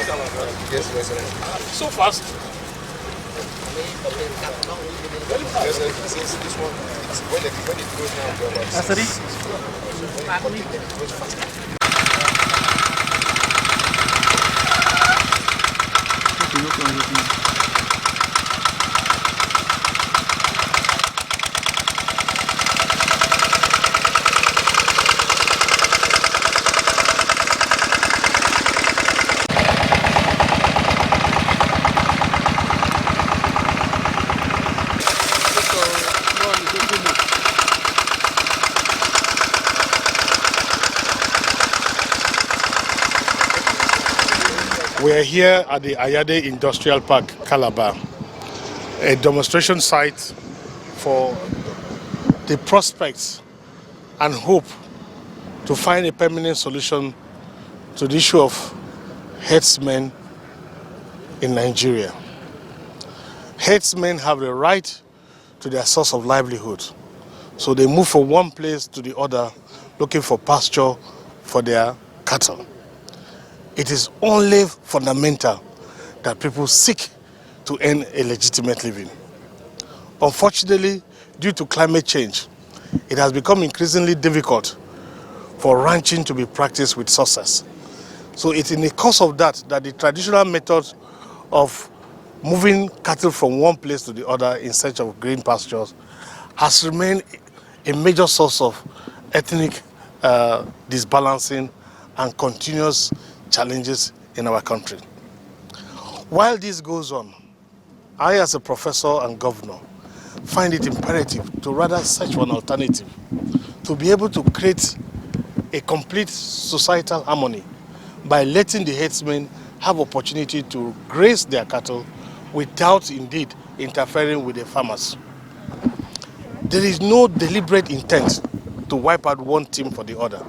Yes, President. So fast. Yes, since this one, when it goes down to about 6, when it goes faster. We are here at the Ayade Industrial Park, Calabar, a demonstration site for the prospects and hope to find a permanent solution to the issue of herdsmen in Nigeria. Herdsmen have the right to their source of livelihood, so they move from one place to the other looking for pasture for their cattle. It is only fundamental that people seek to earn a legitimate living. Unfortunately, due to climate change, it has become increasingly difficult for ranching to be practiced with success. So it's in the course of that the traditional method of moving cattle from one place to the other in search of green pastures has remained a major source of ethnic disbalancing and continuous challenges in our country. While this goes on, I as a professor and governor find it imperative to rather search for an alternative to be able to create a complete societal harmony by letting the herdsmen have opportunity to graze their cattle without indeed interfering with the farmers. There is no deliberate intent to wipe out one team for the other.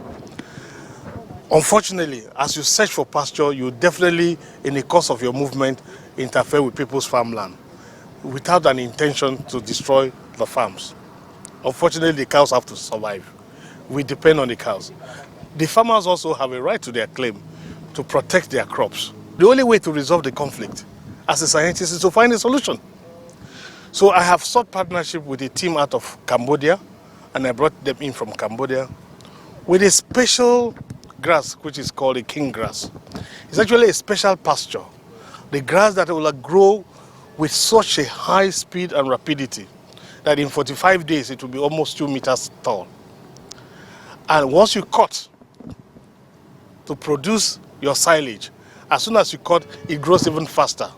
Unfortunately, as you search for pasture, you definitely, in the course of your movement, interfere with people's farmland without an intention to destroy the farms. Unfortunately, the cows have to survive. We depend on the cows. The farmers also have a right to their claim to protect their crops. The only way to resolve the conflict as a scientist is to find a solution. So I have sought partnership with a team out of Cambodia, and I brought them in from Cambodia with a special grass which is called a king grass. It's actually a special pasture. The grass that will grow with such a high speed and rapidity that in 45 days it will be almost 2 meters tall. And once you cut to produce your silage, as soon as you cut, it grows even faster.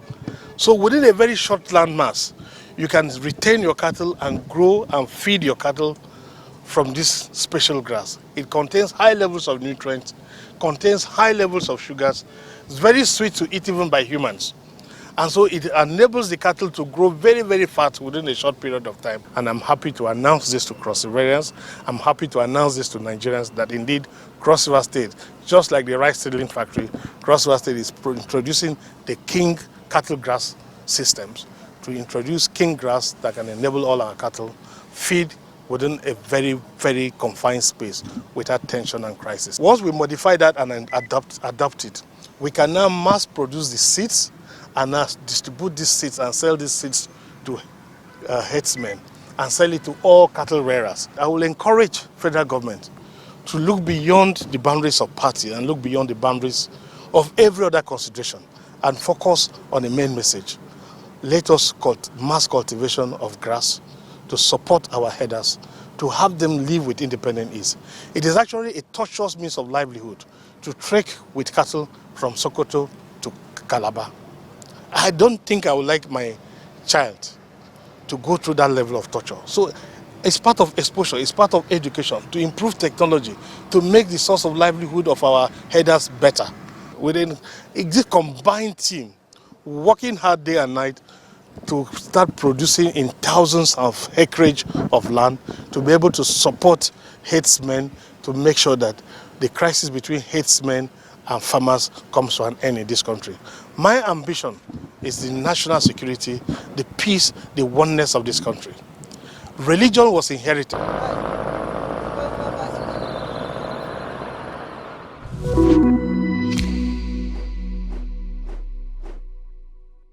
So within a very short land mass, you can retain your cattle and grow and feed your cattle from this special grass. It contains high levels of nutrients, contains high levels of sugars. It's very sweet to eat even by humans. And so it enables the cattle to grow very, very fast within a short period of time. And I'm happy to announce this to Cross Riverians. I'm happy to announce this to Nigerians that indeed Cross River State, just like the rice seedling factory, Cross River State is introducing the king cattle grass systems to introduce king grass that can enable all our cattle feed within a very, very confined space without tension and crisis. Once we modify that and adopt it, we can now mass produce the seeds and now distribute these seeds and sell these seeds to herdsmen and sell it to all cattle rearers. I will encourage federal government to look beyond the boundaries of party and look beyond the boundaries of every other consideration and focus on the main message. Let us mass cultivation of grass to support our herders, to have them live with independent ease. It is actually a tortuous means of livelihood to trek with cattle from Sokoto to Calabar. I don't think I would like my child to go through that level of torture. So it's part of exposure, it's part of education, to improve technology, to make the source of livelihood of our herders better. Within this combined team, working hard day and night to start producing in thousands of acreage of land, to be able to support herdsmen, to make sure that the crisis between herdsmen and farmers comes to an end in this country. My ambition is the national security, the peace, the oneness of this country. Religion was inherited.